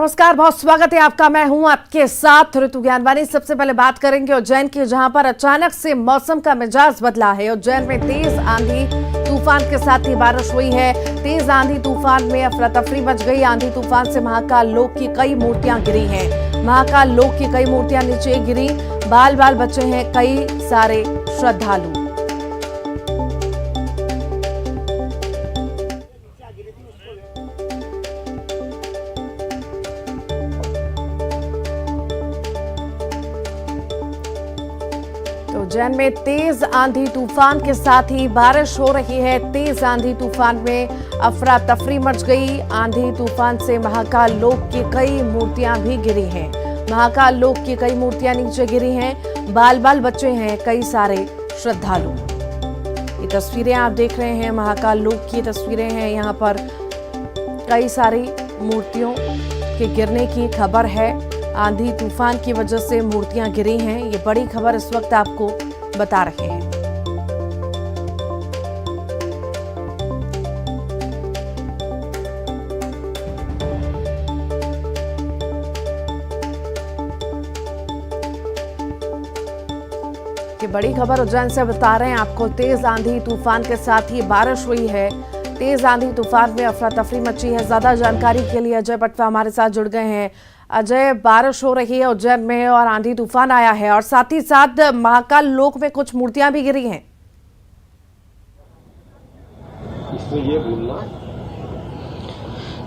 नमस्कार, बहुत स्वागत है आपका। मैं हूं आपके साथ ऋतु ज्ञानवानी। सबसे पहले बात करेंगे उज्जैन की, जहां पर अचानक से मौसम का मिजाज बदला है। उज्जैन में तेज आंधी तूफान के साथ ही बारिश हुई है। तेज आंधी तूफान में अफरा तफरी मच गई। आंधी तूफान से महाकाल लोक की कई मूर्तियां गिरी हैं। महाकाल लोक की कई मूर्तियां नीचे गिरी। बाल बाल बचे हैं कई सारे श्रद्धालु। उज्जैन में तेज आंधी तूफान के साथ ही बारिश हो रही है। तेज आंधी तूफान में अफरा तफरी मच गई। आंधी तूफान से महाकाल लोक की कई मूर्तियां भी गिरी हैं। महाकाल लोक की कई मूर्तियां नीचे गिरी हैं। बाल बाल बचे हैं कई सारे श्रद्धालु। ये तस्वीरें आप देख रहे हैं, महाकाल लोक की तस्वीरें हैं। यहाँ पर कई सारी मूर्तियों के गिरने की खबर है। आंधी तूफान की वजह से मूर्तियां गिरी हैं। ये बड़ी खबर इस वक्त आपको बता रहे हैं। ये बड़ी खबर उज्जैन से बता रहे हैं आपको। तेज आंधी तूफान के साथ ही बारिश हुई है। तेज आंधी तूफान में अफरा तफरी मची है। ज्यादा जानकारी के लिए अजय पटवा हमारे साथ जुड़ गए हैं। अजय, बारिश हो रही है उज्जैन में और आंधी तूफान आया है, और साथ ही साथ महाकाल लोक में कुछ मूर्तियां भी गिरी हैं। इसमें ये बोलना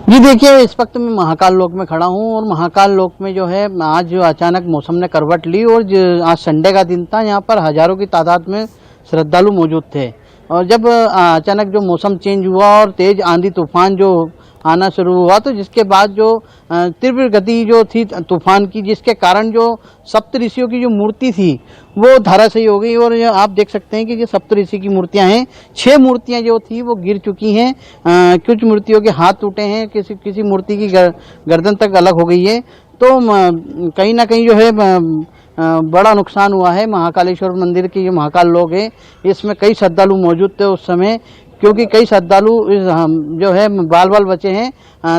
जी, देखिए, इस वक्त मैं महाकाल लोक में खड़ा हूँ और महाकाल लोक में जो है आज जो अचानक मौसम ने करवट ली और आज संडे का दिन था। यहाँ पर हजारों की तादाद में श्रद्धालु मौजूद थे। और जब अचानक जो मौसम चेंज हुआ और तेज आंधी तूफान जो आना शुरू हुआ, तो जिसके बाद जो तीव्र गति जो थी तूफान की, जिसके कारण जो सप्तऋषियों की जो मूर्ति थी वो धराशायी हो गई। और आप देख सकते हैं कि जो सप्तऋषि की मूर्तियां हैं, 6 मूर्तियां जो थी वो गिर चुकी हैं। कुछ मूर्तियों के हाथ टूटे हैं, किसी मूर्ति की गर्दन तक अलग हो गई है। तो कहीं ना कहीं जो है बड़ा नुकसान हुआ है। महाकालेश्वर मंदिर की जो महाकाल लोक है, इसमें कई श्रद्धालु मौजूद थे उस समय, क्योंकि कई श्रद्धालु जो है बाल बाल बचे हैं।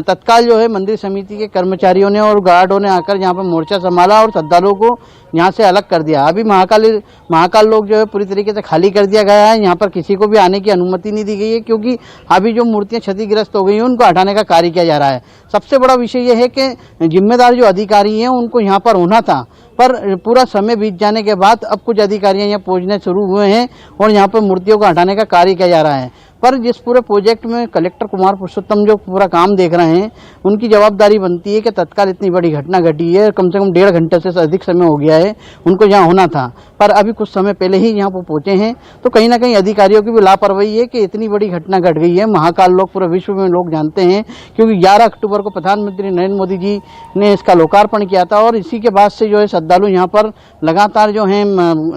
तत्काल जो है मंदिर समिति के कर्मचारियों ने और गार्डों ने आकर यहाँ पर मोर्चा संभाला और श्रद्धालुओं को यहाँ से अलग कर दिया। अभी महाकाल लोक जो है पूरी तरीके से खाली कर दिया गया है। यहाँ पर किसी को भी आने की अनुमति नहीं दी गई है, क्योंकि अभी जो मूर्तियाँ क्षतिग्रस्त हो गई हैं उनको हटाने का कार्य किया जा रहा है। सबसे बड़ा विषय यह है कि जिम्मेदार जो अधिकारी हैं उनको यहाँ पर होना था, पर पूरा समय बीत जाने के बाद अब कुछ अधिकारियां यहाँ पहुंचने शुरू हुए हैं और यहाँ पर मूर्तियों को हटाने का कार्य किया जा रहा है। पर जिस पूरे प्रोजेक्ट में कलेक्टर कुमार पुरुषोत्तम जो पूरा काम देख रहे हैं, उनकी जवाबदारी बनती है कि तत्काल इतनी बड़ी घटना घटी है, कम से कम 1.5 घंटे से अधिक समय हो गया है, उनको यहाँ होना था, पर अभी कुछ समय पहले ही यहाँ पर पहुंचे हैं। तो कहीं ना कहीं अधिकारियों की भी लापरवाही है कि इतनी बड़ी घटना घट गई है। महाकाल लोक पूरे विश्व में लोग जानते हैं, क्योंकि 11 अक्टूबर को प्रधानमंत्री नरेंद्र मोदी जी ने इसका लोकार्पण किया था और इसी के बाद से जो है श्रद्धालु यहाँ पर लगातार जो है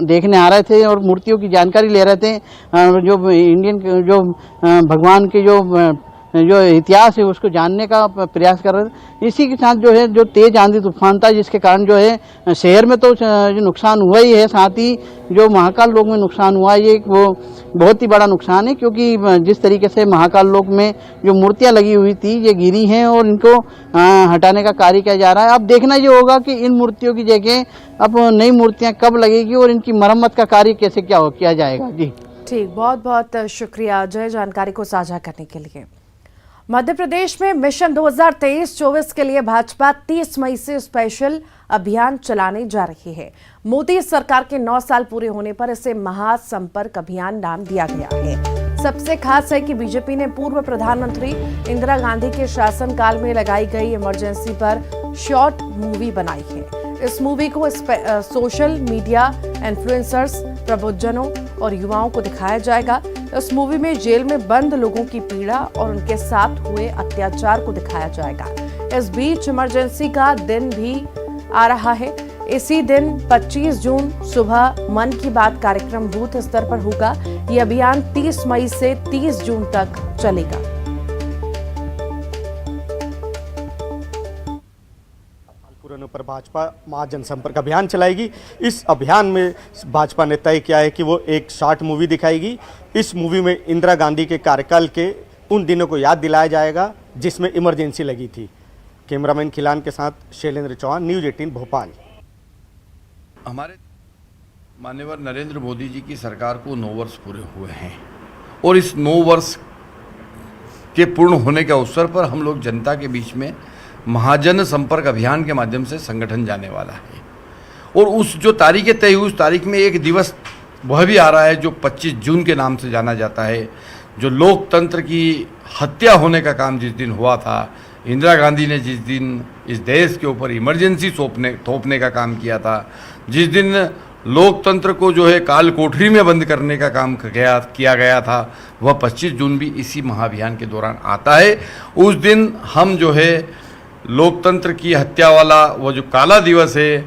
देखने आ रहे थे और मूर्तियों की जानकारी ले रहे थे। जो इंडियन जो भगवान के जो इतिहास है उसको जानने का प्रयास कर रहे थे। इसी के साथ जो है जो तेज आंधी तूफान था, जिसके कारण जो है शहर में तो जो नुकसान हुआ ही है, साथ ही जो महाकाल लोक में नुकसान हुआ ये वो बहुत ही बड़ा नुकसान है। क्योंकि जिस तरीके से महाकाल लोक में जो मूर्तियां लगी हुई थी ये गिरी हैं और इनको हटाने का कार्य किया जा रहा है। अब देखना ये होगा कि इन मूर्तियों की जगह अब नई मूर्तियां कब लगेगी और इनकी मरम्मत का कार्य कैसे किया जाएगा। जी ठीक, बहुत बहुत शुक्रिया अजय जानकारी को साझा करने के लिए। मध्य प्रदेश में मिशन 2023-24 के लिए भाजपा 30 मई से स्पेशल अभियान चलाने जा रही है। मोदी सरकार के 9 साल पूरे होने पर इसे महासंपर्क अभियान नाम दिया गया है। सबसे खास है कि बीजेपी ने पूर्व प्रधानमंत्री इंदिरा गांधी के शासनकाल में लगाई गई इमरजेंसी पर शॉर्ट मूवी बनाई है। इस मूवी को सोशल मीडिया इन्फ्लुएंसर्स, प्रबुद्धजनों और युवाओं को दिखाया जाएगा। इस मूवी में जेल में बंद लोगों की पीड़ा और उनके साथ हुए अत्याचार को दिखाया जाएगा। इस बीच इमरजेंसी का दिन भी आ रहा है। इसी दिन 25 जून सुबह मन की बात कार्यक्रम बूथ स्तर पर होगा। ये अभियान 30 मई से 30 जून तक चलेगा। पर भाजपा महाजनसंपर्क अभियान चलाएगी। इस अभियान में भाजपा ने तय किया है कि वो एक शॉर्ट मूवी दिखाएगी। इस मूवी में इंदिरा गांधी के कार्यकाल के उन दिनों को याद दिलाया जाएगा जिसमें इमरजेंसी लगी थी। कैमरामैन खिलान के साथ शैलेंद्र चौहान, न्यूज़ 18 भोपाल। हमारे माननीय नरेंद्र मोदी जी की सरकार को 9 वर्ष पूरे हुए हैं और इस 9 वर्ष के पूर्ण होने के अवसर पर हम लोग जनता के बीच में महाजन संपर्क अभियान के माध्यम से संगठन जाने वाला है। और उस जो तारीखें तय हुई उस तारीख में एक दिवस वह भी आ रहा है जो 25 जून के नाम से जाना जाता है, जो लोकतंत्र की हत्या होने का काम जिस दिन हुआ था, इंदिरा गांधी ने जिस दिन इस देश के ऊपर इमरजेंसी थोपने का काम किया था, जिस दिन लोकतंत्र को जो है काल कोठरी में बंद करने का काम किया गया था, वह 25 जून भी इसी महाअभियान के दौरान आता है। उस दिन हम जो है लोकतंत्र की हत्या वाला वो जो काला दिवस है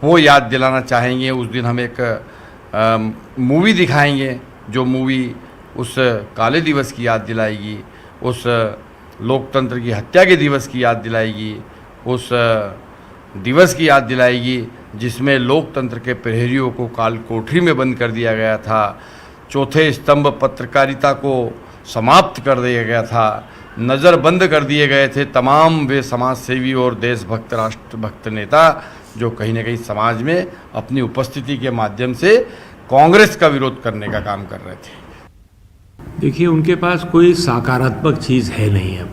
वो याद दिलाना चाहेंगे। उस दिन हम एक मूवी दिखाएंगे जो मूवी उस काले दिवस की याद दिलाएगी, उस लोकतंत्र की हत्या के दिवस की याद दिलाएगी, उस दिवस की याद दिलाएगी जिसमें लोकतंत्र के प्रहरियों को काल कोठरी में बंद कर दिया गया था, चौथे स्तंभ पत्रकारिता को समाप्त कर दिया गया था, नज़रबंद कर दिए गए थे तमाम वे समाज सेवी और देशभक्त राष्ट्रभक्त नेता जो कहीं ना कहीं समाज में अपनी उपस्थिति के माध्यम से कांग्रेस का विरोध करने का काम कर रहे थे। देखिए, उनके पास कोई सकारात्मक चीज़ है नहीं। अब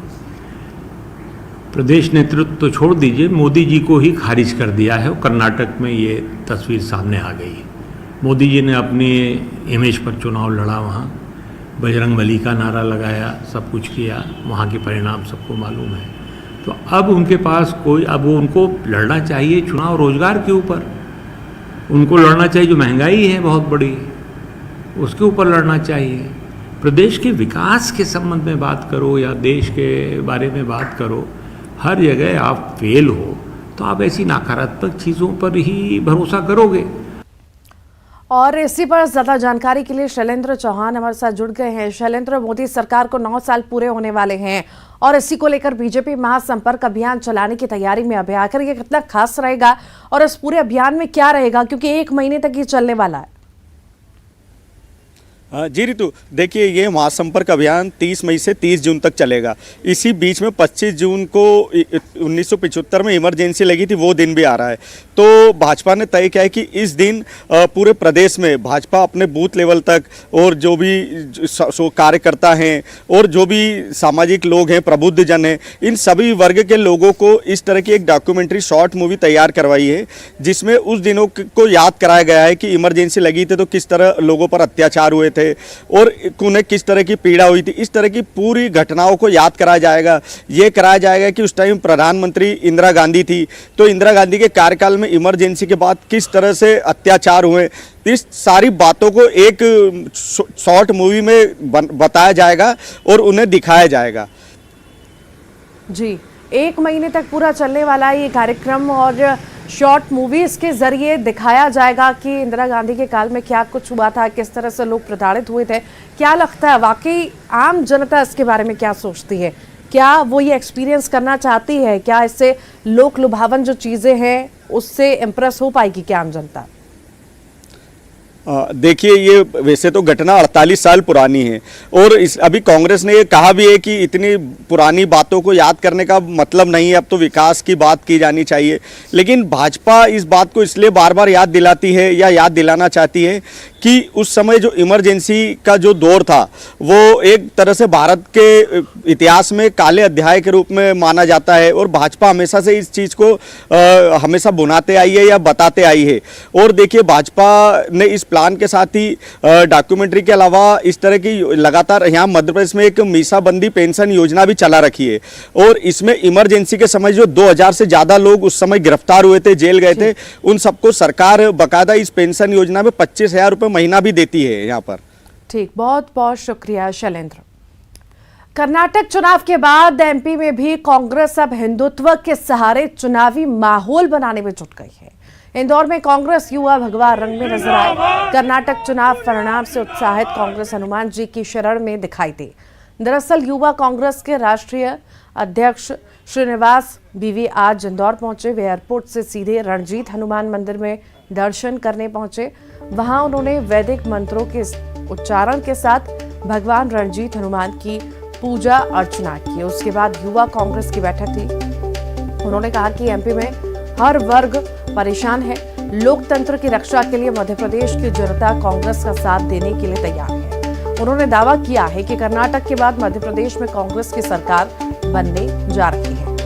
प्रदेश नेतृत्व तो छोड़ दीजिए, मोदी जी को ही खारिज कर दिया है। कर्नाटक में ये तस्वीर सामने आ गई है। मोदी जी ने अपनी इमेज पर चुनाव लड़ा, वहाँ बजरंगबली का नारा लगाया, सब कुछ किया, वहाँ के परिणाम सबको मालूम है। तो अब उनके पास कोई, अब उनको लड़ना चाहिए चुनाव रोजगार के ऊपर, उनको लड़ना चाहिए जो महंगाई है बहुत बड़ी, उसके ऊपर लड़ना चाहिए। प्रदेश के विकास के संबंध में बात करो या देश के बारे में बात करो, हर जगह आप फेल हो तो आप ऐसी नकारात्मक चीज़ों पर ही भरोसा करोगे। और इसी पर ज्यादा जानकारी के लिए शैलेंद्र चौहान हमारे साथ जुड़ गए हैं। शैलेंद्र, मोदी सरकार को 9 साल पूरे होने वाले हैं और इसी को लेकर बीजेपी महासंपर्क अभियान चलाने की तैयारी में अभी आकर ये कितना खास रहेगा और इस पूरे अभियान में क्या रहेगा, क्योंकि 1 महीने तक ये चलने वाला है। जी रितु, देखिए ये महासंपर्क अभियान 30 मई से 30 जून तक चलेगा। इसी बीच में 25 जून को 1975 में इमरजेंसी लगी थी, वो दिन भी आ रहा है। तो भाजपा ने तय किया है कि इस दिन पूरे प्रदेश में भाजपा अपने बूथ लेवल तक और जो भी कार्यकर्ता हैं और जो भी सामाजिक लोग हैं, प्रबुद्ध जन हैं, इन सभी वर्ग के लोगों को इस तरह की एक डॉक्यूमेंट्री शॉर्ट मूवी तैयार करवाई है, जिसमें उस दिनों को याद कराया गया है कि इमरजेंसी लगी थी तो किस तरह लोगों पर अत्याचार हुए थे और उन्हें किस तरह की पीड़ा हुई थी। इस तरह की पूरी घटनाओं को याद कराया जाएगा। ये कराया जाएगा कि उस टाइम प्रधानमंत्री इंदिरा गांधी थी, तो इंदिरा गांधी के कार्यकाल में इमरजेंसी के बाद किस तरह से अत्याचार हुए, इस सारी बातों को एक शॉर्ट मूवी में बताया जाएगा और उन्हें दिखाया जाएगा। जी, 1 महीने तक पूरा चलने वाला ये कार्यक्रम और शॉर्ट मूवीज के जरिए दिखाया जाएगा कि इंदिरा गांधी के काल में क्या कुछ हुआ था, किस तरह से लोग प्रताड़ित हुए थे। क्या लगता है वाकई आम जनता इसके बारे में क्या सोचती है? क्या वो ये एक्सपीरियंस करना चाहती है? क्या इससे लोक लुभावन जो चीज़ें हैं उससे इम्प्रेस हो पाएगी क्या आम जनता? देखिए, ये वैसे तो घटना 48 साल पुरानी है और अभी कांग्रेस ने ये कहा भी है कि इतनी पुरानी बातों को याद करने का मतलब नहीं है, अब तो विकास की बात की जानी चाहिए। लेकिन भाजपा इस बात को इसलिए बार बार याद दिलाती है या याद दिलाना चाहती है कि उस समय जो इमरजेंसी का जो दौर था वो एक तरह से भारत के इतिहास में काले अध्याय के रूप में माना जाता है और भाजपा हमेशा से इस चीज़ को हमेशा बुनाते आई है या बताते आई है। और देखिए, भाजपा ने इस प्लान के साथ ही डॉक्यूमेंट्री के अलावा इस तरह की लगातार यहाँ मध्य प्रदेश में एक मीसाबंदी पेंशन योजना भी चला रखी है और इसमें इमरजेंसी के समय जो 2000 से ज़्यादा लोग उस समय गिरफ्तार हुए थे, जेल गए थे, उन सबको सरकार बकायदा इस पेंशन योजना में 25,000 रुपये महीना भी देती है यहाँ पर। ठीक, बहुत बहुत शुक्रिया शैलेंद्र। कर्नाटक चुनाव के बाद एमपी में भी कांग्रेस अब हिंदुत्व के सहारे चुनावी माहौल बनाने में जुट गई है। इंदौर में कांग्रेस युवा भगवा रंग में नजर आए। कर्नाटक चुनाव परिणाम से उत्साहित कांग्रेस हनुमान जी की शरण में दिखाई दी। दरअसल युवा कांग्रेस के राष्ट्रीय अध्यक्ष श्रीनिवास बीवी आज इंदौर पहुंचे। वे एयरपोर्ट से सीधे रणजीत हनुमान मंदिर में दर्शन करने पहुंचे। वहां उन्होंने वैदिक मंत्रों के उच्चारण के साथ भगवान रणजीत हनुमान की पूजा अर्चना की। उसके बाद युवा कांग्रेस की बैठक थी। उन्होंने कहा कि एमपी में हर वर्ग परेशान है। लोकतंत्र की रक्षा के लिए मध्य प्रदेश की जनता कांग्रेस का साथ देने के लिए तैयार है। उन्होंने दावा किया है कि कर्नाटक के बाद मध्य प्रदेश में कांग्रेस की सरकार बनने जा रही है।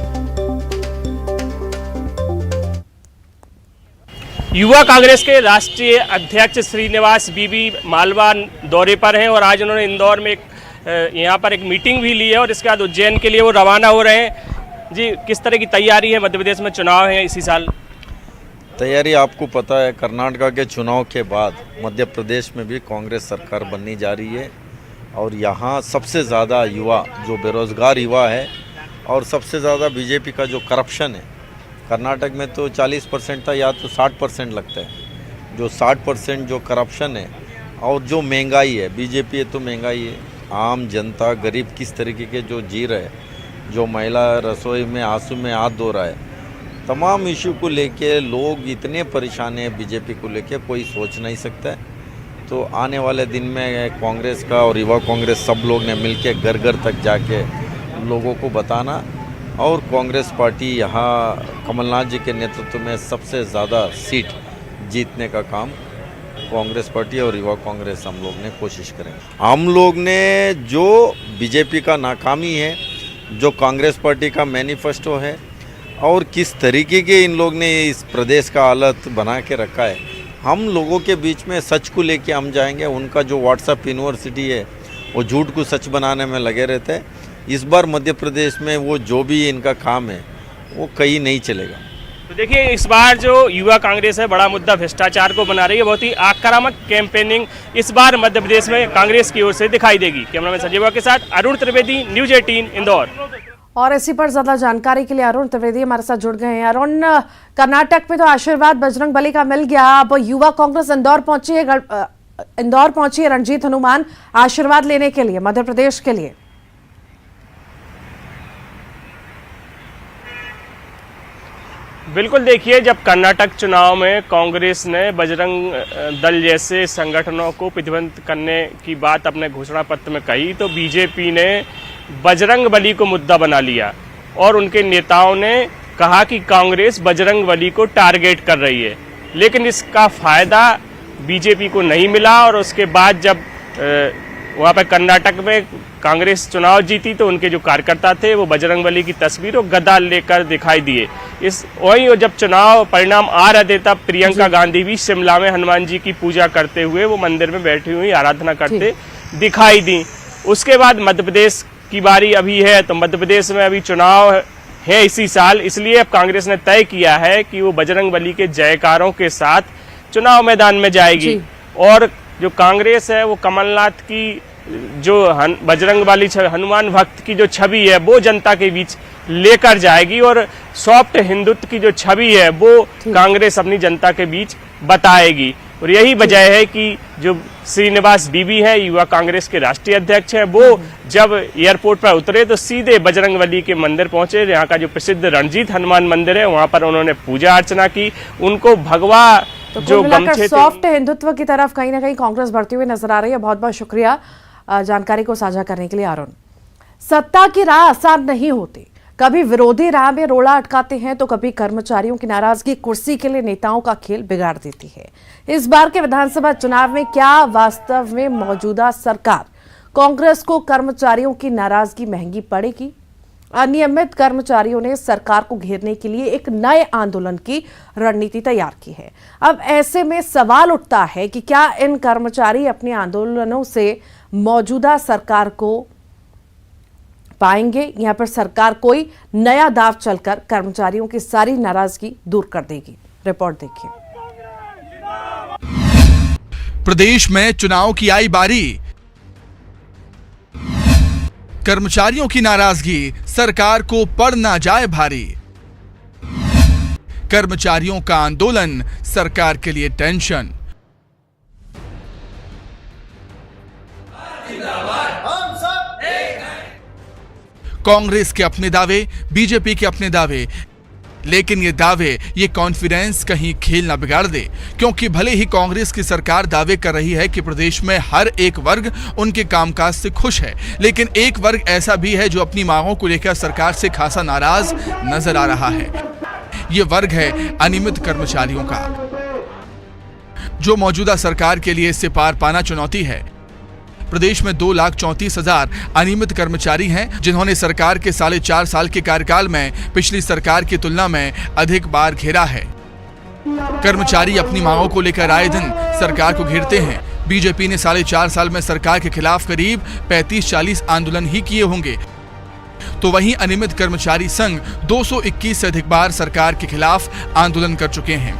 युवा कांग्रेस के राष्ट्रीय अध्यक्ष श्रीनिवास बीबी मालवा दौरे पर हैं और आज उन्होंने इंदौर में यहाँ पर एक मीटिंग भी ली है और इसके बाद उज्जैन के लिए वो रवाना हो रहे हैं। जी, किस तरह की तैयारी है? मध्य प्रदेश में चुनाव है इसी साल। तैयारी आपको पता है, कर्नाटक के चुनाव के बाद मध्य प्रदेश में भी कांग्रेस सरकार बनने जा रही है और यहाँ सबसे ज़्यादा युवा जो बेरोज़गार युवा है और सबसे ज़्यादा बीजेपी का जो करप्शन है, कर्नाटक में तो 40% था, या तो 60% लगता है। जो 60% जो करप्शन है और जो महंगाई है, बीजेपी है तो महंगाई है, आम जनता गरीब किस तरीके के जो जी रहे, जो महिला रसोई में आंसू में हाथ धो रहा है, तमाम इशू को लेके लोग इतने परेशान हैं बीजेपी को लेके, कोई सोच नहीं सकता है। तो आने वाले दिन में कांग्रेस का और युवा कांग्रेस सब लोग ने मिलके घर घर तक जाके लोगों को बताना और कांग्रेस पार्टी यहाँ कमलनाथ जी के नेतृत्व में सबसे ज़्यादा सीट जीतने का काम कांग्रेस पार्टी और युवा कांग्रेस हम लोग ने कोशिश करेंगे। हम लोग ने जो बीजेपी का नाकामी है, जो कांग्रेस पार्टी का मैनिफेस्टो है और किस तरीके के इन लोग ने इस प्रदेश का हालत बना के रखा है, हम लोगों के बीच में सच को लेके हम जाएंगे। उनका जो व्हाट्सएप यूनिवर्सिटी है वो झूठ को सच बनाने में लगे रहते हैं। इस बार मध्य प्रदेश में वो जो भी इनका काम है वो कहीं नहीं चलेगा। तो देखिए, इस बार जो युवा कांग्रेस है बड़ा मुद्दा भ्रष्टाचार को बना रही है। बहुत ही आक्रामक कैंपेनिंग इस बार मध्य प्रदेश में कांग्रेस की ओर से दिखाई देगी। कैमरामैन संजय बाबू के साथ अरुण त्रिवेदी, न्यूज 18 इंदौर। और इसी पर ज्यादा जानकारी के लिए अरुण त्रिवेदी हमारे साथ जुड़ गए हैं। अरुण, कर्नाटक में तो आशीर्वाद बजरंग बली का मिल गया, अब युवा कांग्रेस इंदौर पहुंची है रणजीत हनुमान आशीर्वाद लेने के लिए मध्य प्रदेश के लिए। बिल्कुल, देखिए, जब कर्नाटक चुनाव में कांग्रेस ने बजरंग दल जैसे संगठनों को प्रतिबंधित करने की बात अपने घोषणा पत्र में कही, तो बीजेपी ने बजरंग बली को मुद्दा बना लिया और उनके नेताओं ने कहा कि कांग्रेस बजरंग बली को टारगेट कर रही है। लेकिन इसका फायदा बीजेपी को नहीं मिला और उसके बाद जब वहाँ पर कर्नाटक में कांग्रेस चुनाव जीती तो उनके जो कार्यकर्ता थे वो बजरंगबली की तस्वीर और गदा लेकर दिखाई दिए। वहीं जब चुनाव परिणाम आ रहे थे तब प्रियंका गांधी भी शिमला में हनुमान जी की पूजा करते हुए वो मंदिर में बैठी हुई आराधना करते दिखाई दी। उसके बाद मध्य प्रदेश की बारी अभी है, तो मध्य प्रदेश में अभी चुनाव है इसी साल, इसलिए अब कांग्रेस ने तय किया है कि वो बजरंगबली के जयकारों के साथ चुनाव मैदान में जाएगी। और जो कांग्रेस है वो कमलनाथ की जो बजरंगबली हनुमान भक्त की जो छवि है वो जनता के बीच लेकर जाएगी और सॉफ्ट हिंदुत्व की जो छवि है वो कांग्रेस अपनी जनता के बीच बताएगी। और यही वजह है कि जो श्रीनिवास बीबी है, युवा कांग्रेस के राष्ट्रीय अध्यक्ष हैं, वो जब एयरपोर्ट पर उतरे तो सीधे बजरंगबली के मंदिर पहुंचे। यहाँ का जो प्रसिद्ध रणजीत हनुमान मंदिर है वहां पर उन्होंने पूजा अर्चना की। उनको भगवा तो जो गमछे सॉफ्ट हिंदुत्व की तरफ कहीं ना कहीं कांग्रेस बढ़ती हुई नजर आ रही है। बहुत बहुत शुक्रिया जानकारी को साझा करने के लिए अरुण। सत्ता की राह आसान नहीं होती, कभी विरोधी राह में रोड़ा अटकाते हैं तो कभी कर्मचारियों की नाराजगी कुर्सी के लिए नेताओं का खेल बिगाड़ देती है। इस बार के विधानसभा चुनाव में क्या वास्तव में मौजूदा सरकार कांग्रेस को कर्मचारियों की नाराजगी महंगी पड़ेगी? अनियमित कर्मचारियों ने सरकार को घेरने के लिए एक नए आंदोलन की रणनीति तैयार की है। अब ऐसे में सवाल उठता है कि क्या इन कर्मचारी अपने आंदोलनों से मौजूदा सरकार को पाएंगे? यहां पर सरकार कोई नया दाव चलकर कर्मचारियों की सारी नाराजगी दूर कर देगी। रिपोर्ट देखिए। प्रदेश में चुनाव की आई बारी, कर्मचारियों की नाराजगी सरकार को पड़ ना जाए भारी। कर्मचारियों का आंदोलन सरकार के लिए टेंशन। कांग्रेस के अपने दावे, बीजेपी के अपने दावे, लेकिन ये दावे, ये कॉन्फिडेंस कहीं खेल न बिगाड़ दे, क्योंकि भले ही कांग्रेस की सरकार दावे कर रही है कि प्रदेश में हर एक वर्ग उनके कामकाज से खुश है, लेकिन एक वर्ग ऐसा भी है जो अपनी मांगों को लेकर सरकार से खासा नाराज नजर आ रहा है। ये वर्ग है अनियमित कर्मचारियों का, जो मौजूदा सरकार के लिए इससे पार पाना चुनौती है। प्रदेश में 2,34,000 अनियमित कर्मचारी हैं, जिन्होंने सरकार के 4.5 साल के कार्यकाल में पिछली सरकार की तुलना में अधिक बार घेरा है। कर्मचारी अपनी मांगों को लेकर आए दिन सरकार को घेरते हैं। बीजेपी ने 4.5 साल में सरकार के खिलाफ करीब 35-40 आंदोलन ही किए होंगे, तो वहीं अनियमित कर्मचारी संघ 221 से अधिक बार सरकार के खिलाफ आंदोलन कर चुके हैं।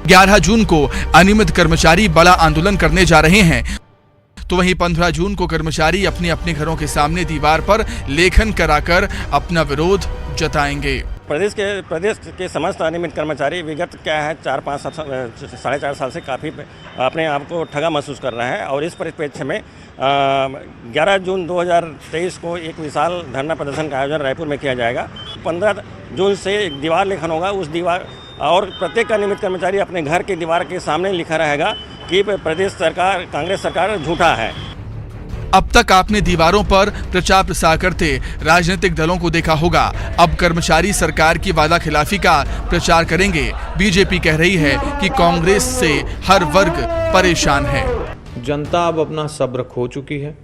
11 जून को अनियमित कर्मचारी बड़ा आंदोलन करने जा रहे हैं, तो वहीं 15 जून को कर्मचारी अपने अपने घरों के सामने दीवार पर लेखन कराकर अपना विरोध जताएंगे। प्रदेश के समस्त अनियमित कर्मचारी विगत क्या है 4-5 साल से काफ़ी अपने आप को ठगा महसूस कर रहे हैं, और इस परिप्रेक्ष्य में 11 जून 2023 को एक विशाल धरना प्रदर्शन का आयोजन रायपुर में किया जाएगा। 15 जून से एक दीवार लेखन होगा, उस दीवार और प्रत्येक अनियमित कर्मचारी अपने घर की दीवार के सामने लिखा रहेगा कि प्रदेश सरकार, कांग्रेस सरकार झूठा है। अब तक आपने दीवारों पर प्रचार प्रसार करते राजनीतिक दलों को देखा होगा, अब कर्मचारी सरकार की वादा खिलाफी का प्रचार करेंगे। बीजेपी कह रही है कि कांग्रेस से हर वर्ग परेशान है। जनता अब अपना सब्र खो चुकी है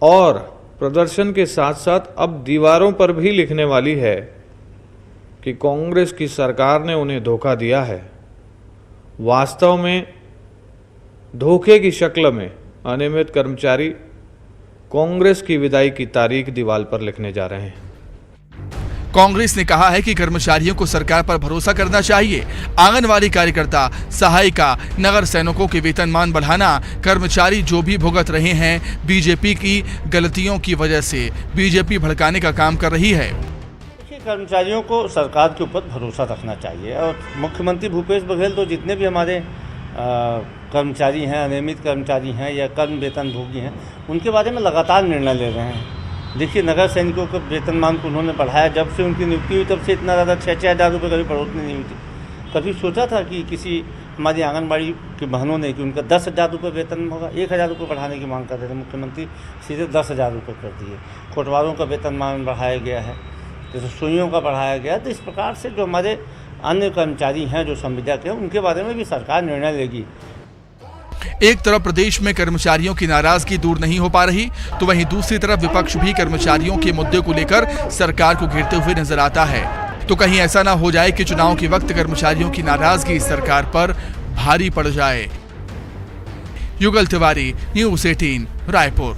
और प्रदर्शन के साथ साथ अब दीवारों पर भी लिखने वाली है कि कांग्रेस की सरकार ने उन्हें धोखा दिया है। वास्तव में धोखे की शक्ल में अनियमित कर्मचारी कांग्रेस की विदाई की तारीख दीवार पर लिखने जा रहे हैं। कांग्रेस ने कहा है कि कर्मचारियों को सरकार पर भरोसा करना चाहिए। आंगनवाड़ी कार्यकर्ता, सहायिका, नगर सैनिकों के वेतनमान बढ़ाना कर्मचारी जो भी भुगत रहे हैं बीजेपी की गलतियों की वजह से, बीजेपी भड़काने का काम कर रही है। कर्मचारियों को सरकार के ऊपर भरोसा रखना चाहिए, और मुख्यमंत्री भूपेश बघेल तो जितने भी हमारे कर्मचारी हैं, अनियमित कर्मचारी हैं या कम वेतन भोगी हैं, उनके बारे में लगातार निर्णय ले रहे हैं। देखिए, नगर सैनिकों के वेतनमान को उन्होंने बढ़ाया, जब से उनकी नियुक्ति हुई तब से इतना ज़्यादा 6-6 हज़ार रुपये कभी बढ़ोतरी नहीं हुई थी। कभी सोचा था कि किसी हमारी आंगनबाड़ी की बहनों ने कि उनका 10,000 रुपये वेतन होगा, 1,000 रुपये बढ़ाने की मांग कर रहे थे, मुख्यमंत्री सीधे 10,000 रुपये कर दिए। कोटवारों का वेतनमान बढ़ाया गया है, जैसे सुइयों का बढ़ाया गया। तो इस प्रकार से जो हमारे अन्य कर्मचारी हैं जो संविदा के, उनके बारे में भी सरकार निर्णय लेगी। एक तरफ प्रदेश में कर्मचारियों की नाराजगी दूर नहीं हो पा रही, तो वहीं दूसरी तरफ विपक्ष भी कर्मचारियों के मुद्दे को लेकर सरकार को घेरते हुए नजर आता है। तो कहीं ऐसा ना हो जाए कि चुनाव के वक्त कर्मचारियों की नाराजगी सरकार पर भारी पड़ जाए। युगल तिवारी, न्यूज़ 18, रायपुर।